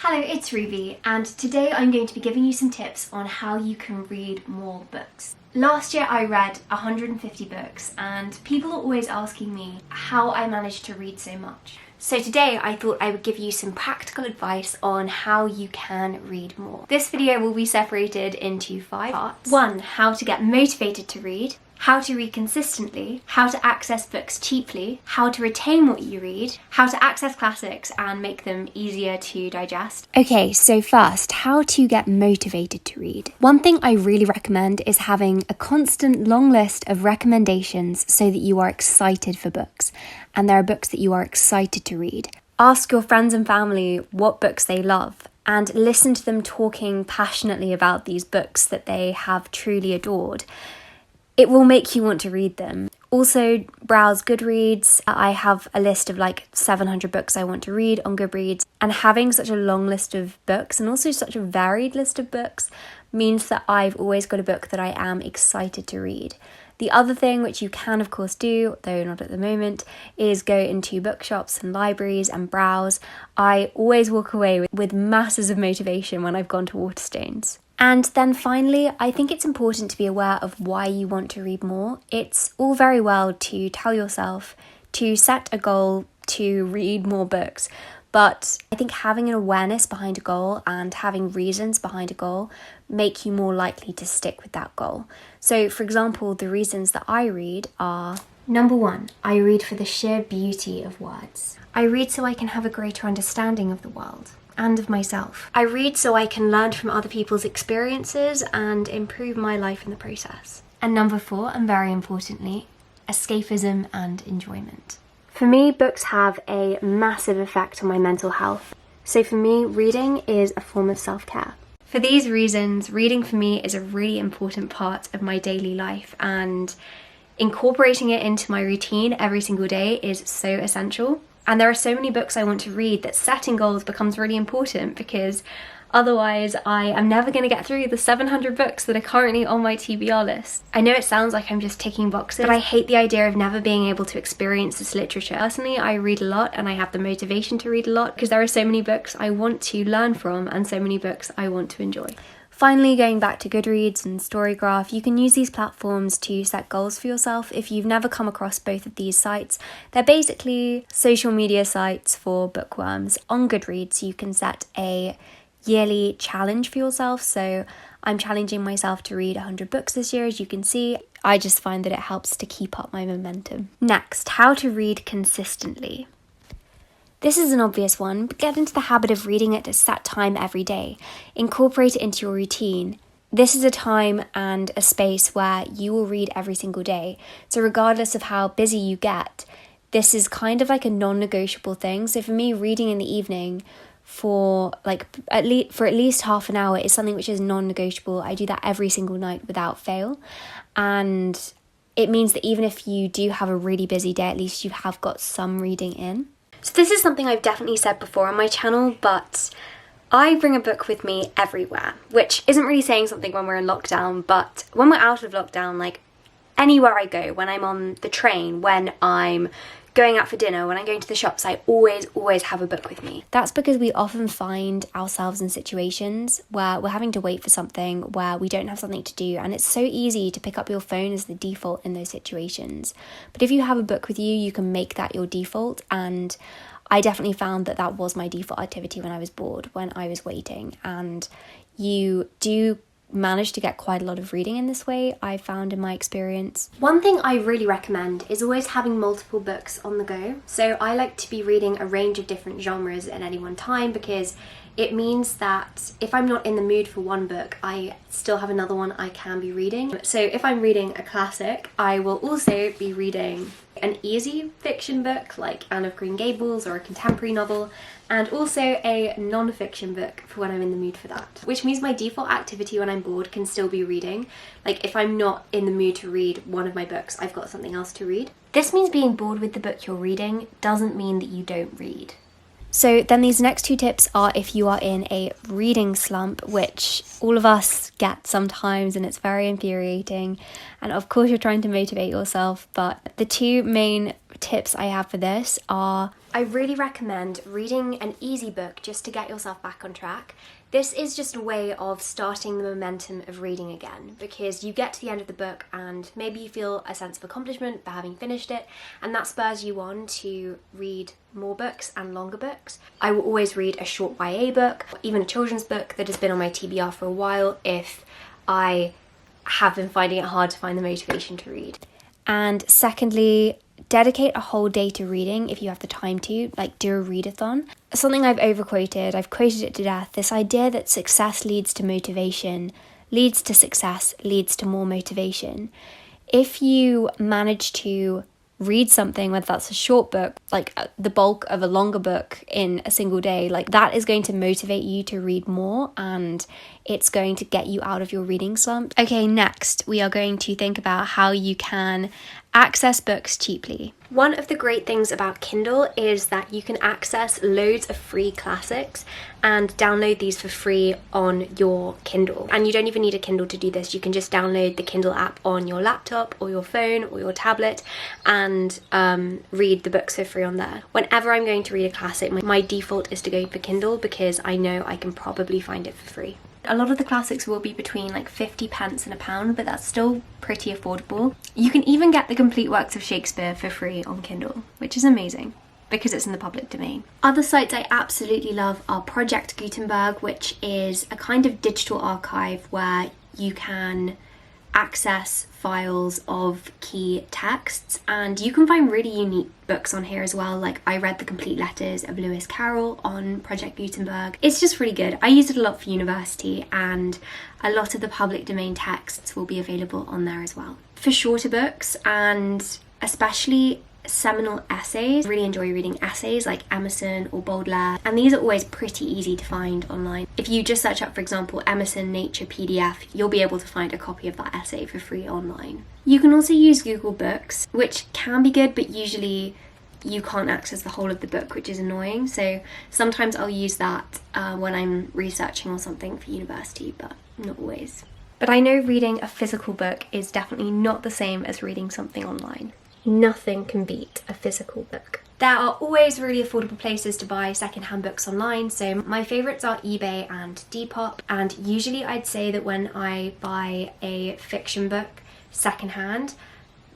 Hello, it's Ruby, and today I'm going to be giving you some tips on how you can read more books. Last year I read 150 books, and people are always asking me how I managed to read so much. So today I thought I would give you some practical advice on how you can read more. This video will be separated into 5 parts. 1. How to get motivated to read. How to read consistently, how to access books cheaply, how to retain what you read, how to access classics and make them easier to digest. Okay, so first, how to get motivated to read. One thing I really recommend is having a constant long list of recommendations so that you are excited for books, and there are books that you are excited to read. Ask your friends and family what books they love, and listen to them talking passionately about these books that they have truly adored. It will make you want to read them. Also, browse Goodreads. I have a list of like 700 books I want to read on Goodreads, and having such a long list of books and also such a varied list of books means that I've always got a book that I am excited to read. The other thing, which you can of course do, though not at the moment, is go into bookshops and libraries and browse. I always walk away with masses of motivation when I've gone to Waterstones. And then finally, I think it's important to be aware of why you want to read more. It's all very well to tell yourself to set a goal to read more books, but I think having an awareness behind a goal and having reasons behind a goal make you more likely to stick with that goal. So, for example, the reasons that I read are: Number 1, I read for the sheer beauty of words. I read so I can have a greater understanding of the world and of myself. I read so I can learn from other people's experiences and improve my life in the process. And number 4, and very importantly, escapism and enjoyment. For me, books have a massive effect on my mental health. So for me, reading is a form of self-care. For these reasons, reading for me is a really important part of my daily life, and incorporating it into my routine every single day is so essential. And there are so many books I want to read that setting goals becomes really important, because otherwise I am never going to get through the 700 books that are currently on my TBR list. I know it sounds like I'm just ticking boxes, but I hate the idea of never being able to experience this literature. Personally, I read a lot and I have the motivation to read a lot because there are so many books I want to learn from and so many books I want to enjoy. Finally, going back to Goodreads and Storygraph, you can use these platforms to set goals for yourself. If you've never come across both of these sites, they're basically social media sites for bookworms. On Goodreads, you can set a yearly challenge for yourself. So I'm challenging myself to read 100 books this year, as you can see. I just find that it helps to keep up my momentum. Next, how to read consistently. This is an obvious one, but get into the habit of reading at a set time every day. Incorporate it into your routine. This is a time and a space where you will read every single day. So regardless of how busy you get, this is kind of like a non-negotiable thing. So for me, reading in the evening for at least half an hour is something which is non-negotiable. I do that every single night without fail. And it means that even if you do have a really busy day, at least you have got some reading in. So this is something I've definitely said before on my channel, but I bring a book with me everywhere, which isn't really saying something when we're in lockdown, but when we're out of lockdown, like anywhere I go, when I'm on the train, when I'm going out for dinner, when I'm going to the shops, I always have a book with me. That's because we often find ourselves in situations where we're having to wait for something, where we don't have something to do, and it's so easy to pick up your phone as the default in those situations. But if you have a book with you, you can make that your default, and I definitely found that that was my default activity when I was bored, when I was waiting, and you do managed to get quite a lot of reading in this way, I found in my experience. One thing I really recommend is always having multiple books on the go. So I like to be reading a range of different genres at any one time, because it means that if I'm not in the mood for one book, I still have another one I can be reading. So if I'm reading a classic, I will also be reading an easy fiction book like Anne of Green Gables or a contemporary novel, and also a non-fiction book for when I'm in the mood for that. Which means my default activity when I'm bored can still be reading. Like if I'm not in the mood to read one of my books, I've got something else to read. This means being bored with the book you're reading doesn't mean that you don't read. So then these next 2 tips are if you are in a reading slump, which all of us get sometimes, and it's very infuriating. And of course you're trying to motivate yourself, but the 2 main tips I have for this are I really recommend reading an easy book just to get yourself back on track. This is just a way of starting the momentum of reading again, because you get to the end of the book and maybe you feel a sense of accomplishment for having finished it, and that spurs you on to read more books and longer books. I will always read a short YA book, even a children's book that has been on my TBR for a while if I have been finding it hard to find the motivation to read. And secondly, dedicate a whole day to reading if you have the time to, like do a readathon. Something I've overquoted, I've quoted it to death, this idea that success leads to motivation, leads to success, leads to more motivation. If you manage to read something, whether that's a short book, like the bulk of a longer book in a single day, like that is going to motivate you to read more and it's going to get you out of your reading slump. Okay, next we are going to think about how you can access books cheaply. One of the great things about Kindle is that you can access loads of free classics and download these for free on your Kindle. And you don't even need a Kindle to do this. You can just download the Kindle app on your laptop or your phone or your tablet and read the books for free on there. Whenever I'm going to read a classic, my default is to go for Kindle because I know I can probably find it for free. A lot of the classics will be between like 50 pence and £1, but that's still pretty affordable. You can even get the complete works of Shakespeare for free on Kindle, which is amazing because it's in the public domain. Other sites I absolutely love are Project Gutenberg, which is a kind of digital archive where you can access files of key texts, and you can find really unique books on here as well. Like I read the complete letters of Lewis Carroll on Project Gutenberg. It's just really good. I used it a lot for university, and a lot of the public domain texts will be available on there as well. For shorter books, and especially seminal essays, I really enjoy reading essays like Emerson or Baudelaire, and these are always pretty easy to find online. If you just search up, for example, Emerson Nature PDF, you'll be able to find a copy of that essay for free online. You can also use Google Books, which can be good, but usually you can't access the whole of the book, which is annoying. So sometimes I'll use that when I'm researching or something for university, but not always. But I know reading a physical book is definitely not the same as reading something online. Nothing can beat a physical book. There are always really affordable places to buy secondhand books online, so my favourites are eBay and Depop, and usually I'd say that when I buy a fiction book secondhand,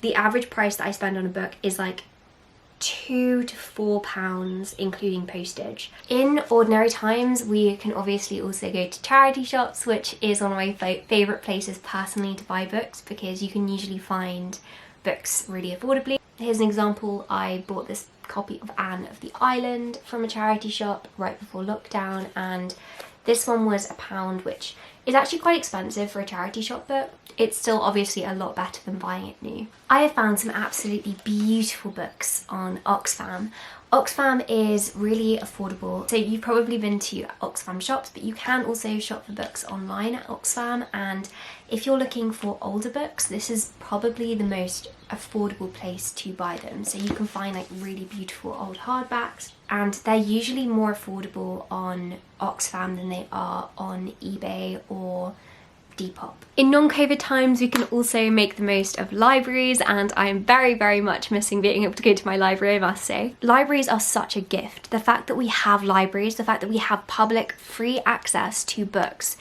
the average price that I spend on a book is like £2 to £4, including postage. In ordinary times, we can obviously also go to charity shops, which is one of my favourite places personally to buy books because you can usually find books really affordably. Here's an example. I bought this copy of Anne of the Island from a charity shop right before lockdown, and this one was £1, which is actually quite expensive for a charity shop book. It's still obviously a lot better than buying it new. I have found some absolutely beautiful books on Oxfam. Oxfam is really affordable. So you've probably been to Oxfam shops, but you can also shop for books online at Oxfam, and if you're looking for older books, this is probably the most affordable place to buy them. So you can find like really beautiful old hardbacks, and they're usually more affordable on Oxfam than they are on eBay or Depop. In non-COVID times, we can also make the most of libraries, and I am very, very much missing being able to go to my library, I must say. Libraries are such a gift. The fact that we have libraries, the fact that we have public free access to books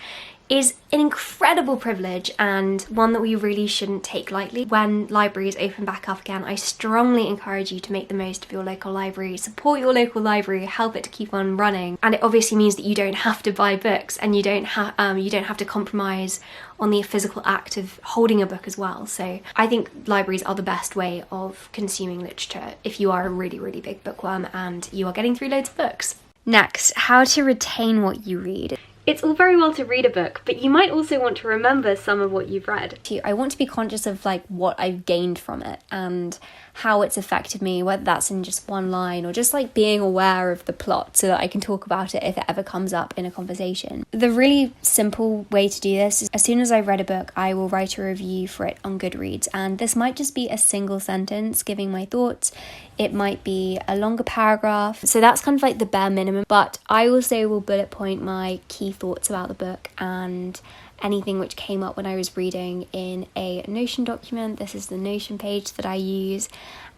is an incredible privilege, and one that we really shouldn't take lightly. When libraries open back up again, I strongly encourage you to make the most of your local library, support your local library, help it to keep on running. And it obviously means that you don't have to buy books, and you don't have to compromise on the physical act of holding a book as well. So I think libraries are the best way of consuming literature if you are a really, really big bookworm and you are getting through loads of books. Next, how to retain what you read. It's all very well to read a book, but you might also want to remember some of what you've read. I want to be conscious of like what I've gained from it and how it's affected me, whether that's in just one line or just like being aware of the plot so that I can talk about it if it ever comes up in a conversation. The really simple way to do this is as soon as I've read a book, I will write a review for it on Goodreads, and this might just be a single sentence giving my thoughts. It might be a longer paragraph, so that's kind of like the bare minimum, but I also will bullet point my key thoughts about the book and anything which came up when I was reading in a Notion document. This is the Notion page that I use.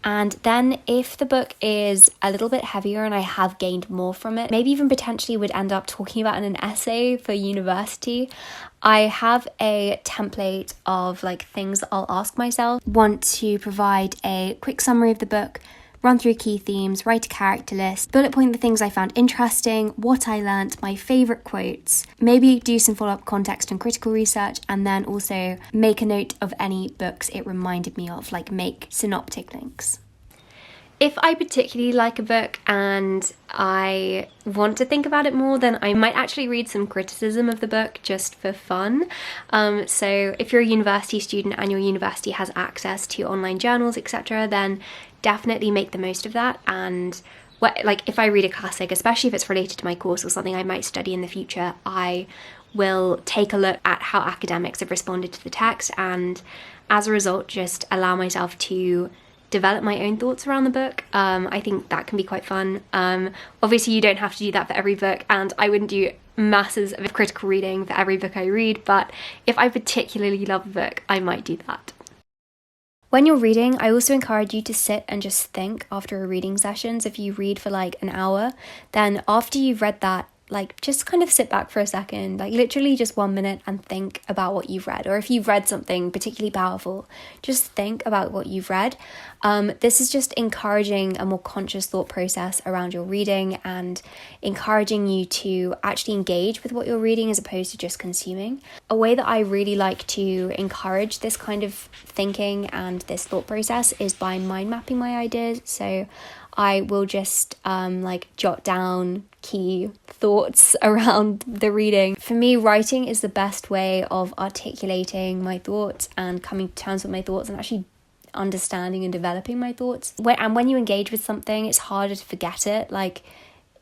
And then if the book is a little bit heavier and I have gained more from it, maybe even potentially would end up talking about in an essay for university, I have a template of like things that I'll ask myself. Want to provide a quick summary of the book, run through key themes, write a character list, bullet point the things I found interesting, what I learnt, my favourite quotes, maybe do some follow-up context and critical research, and then also make a note of any books it reminded me of, like make synoptic links. If I particularly like a book and I want to think about it more, then I might actually read some criticism of the book just for fun. So if you're a university student and your university has access to online journals, etc., then definitely make the most of that. And like if I read a classic, especially if it's related to my course or something I might study in the future, I will take a look at how academics have responded to the text, and as a result just allow myself to develop my own thoughts around the book. I think that can be quite fun. Obviously you don't have to do that for every book, and I wouldn't do masses of critical reading for every book I read, but if I particularly love a book, I might do that. When you're reading, I also encourage you to sit and just think after a reading session. So if you read for like an hour, then after you've read that, like just kind of sit back for a second, like literally just 1 minute, and think about what you've read. Or if you've read something particularly powerful, just think about what you've read. This is just encouraging a more conscious thought process around your reading and encouraging you to actually engage with what you're reading as opposed to just consuming. A way that I really like to encourage this kind of thinking and this thought process is by mind mapping my ideas. So I will just like jot down key thoughts around the reading. For me, writing is the best way of articulating my thoughts and coming to terms with my thoughts and actually understanding and developing my thoughts. When you engage with something, it's harder to forget it. Like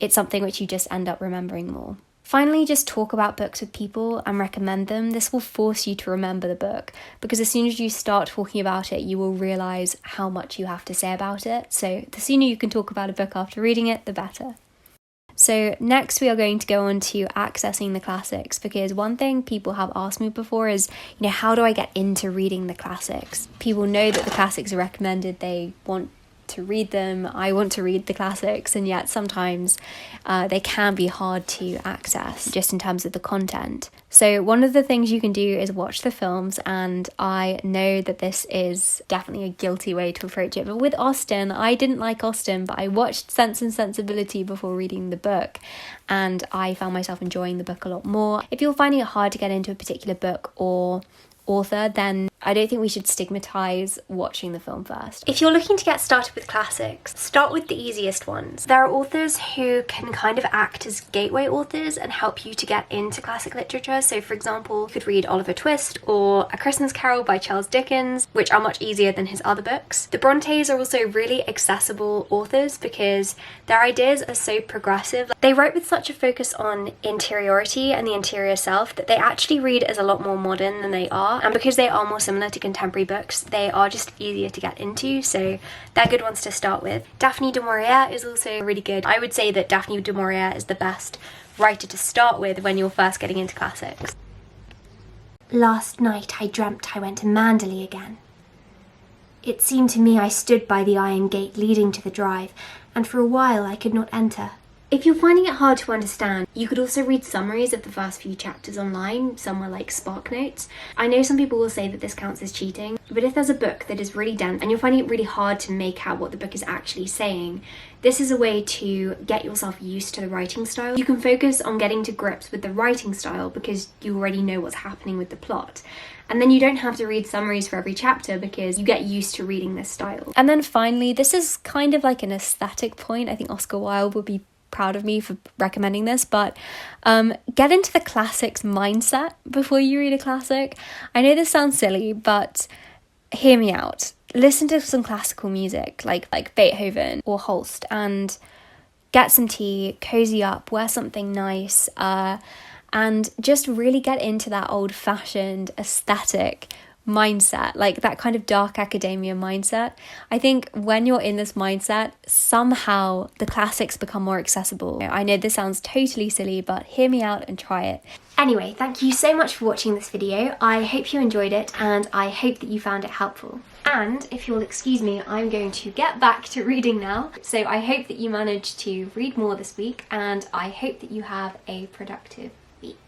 it's something which you just end up remembering more. Finally, just talk about books with people and recommend them. This will force you to remember the book, because as soon as you start talking about it, you will realise how much you have to say about it. So the sooner you can talk about a book after reading it, the better. So next we are going to go on to accessing the classics, because one thing people have asked me before is, how do I get into reading the classics? People know that the classics are recommended, they want to read them, I want to read the classics, and yet sometimes they can be hard to access just in terms of the content. So one of the things you can do is watch the films, and I know that this is definitely a guilty way to approach it, but with Austen, I didn't like Austen, but I watched Sense and Sensibility before reading the book, and I found myself enjoying the book a lot more. If you're finding it hard to get into a particular book or author, then I don't think we should stigmatise watching the film first. If you're looking to get started with classics, start with the easiest ones. There are authors who can kind of act as gateway authors and help you to get into classic literature. So for example, you could read Oliver Twist or A Christmas Carol by Charles Dickens, which are much easier than his other books. The Brontes are also really accessible authors because their ideas are so progressive. They write with such a focus on interiority and the interior self that they actually read as a lot more modern than they are. And because they are more similar to contemporary books, they are just easier to get into, so they're good ones to start with. Daphne du Maurier is also really good. I would say that Daphne du Maurier is the best writer to start with when you're first getting into classics. Last night I dreamt I went to Manderley again. It seemed to me I stood by the iron gate leading to the drive, and for a while I could not enter. If you're finding it hard to understand, you could also read summaries of the first few chapters online, somewhere like SparkNotes. I know some people will say that this counts as cheating, but if there's a book that is really dense and you're finding it really hard to make out what the book is actually saying, this is a way to get yourself used to the writing style. You can focus on getting to grips with the writing style because you already know what's happening with the plot. And then you don't have to read summaries for every chapter because you get used to reading this style. And then finally, this is kind of like an aesthetic point. I think Oscar Wilde would be proud of me for recommending this, but get into the classics mindset before you read a classic. I know this sounds silly, but hear me out. Listen to some classical music like Beethoven or Holst, and get some tea, cozy up, wear something nice, and just really get into that old-fashioned aesthetic mindset, like that kind of dark academia mindset. I think when you're in this mindset, somehow the classics become more accessible. I know this sounds totally silly, but hear me out and try it. Anyway, thank you so much for watching this video. I hope you enjoyed it and I hope that you found it helpful. And if you'll excuse me, I'm going to get back to reading now. So I hope that you managed to read more this week and I hope that you have a productive week.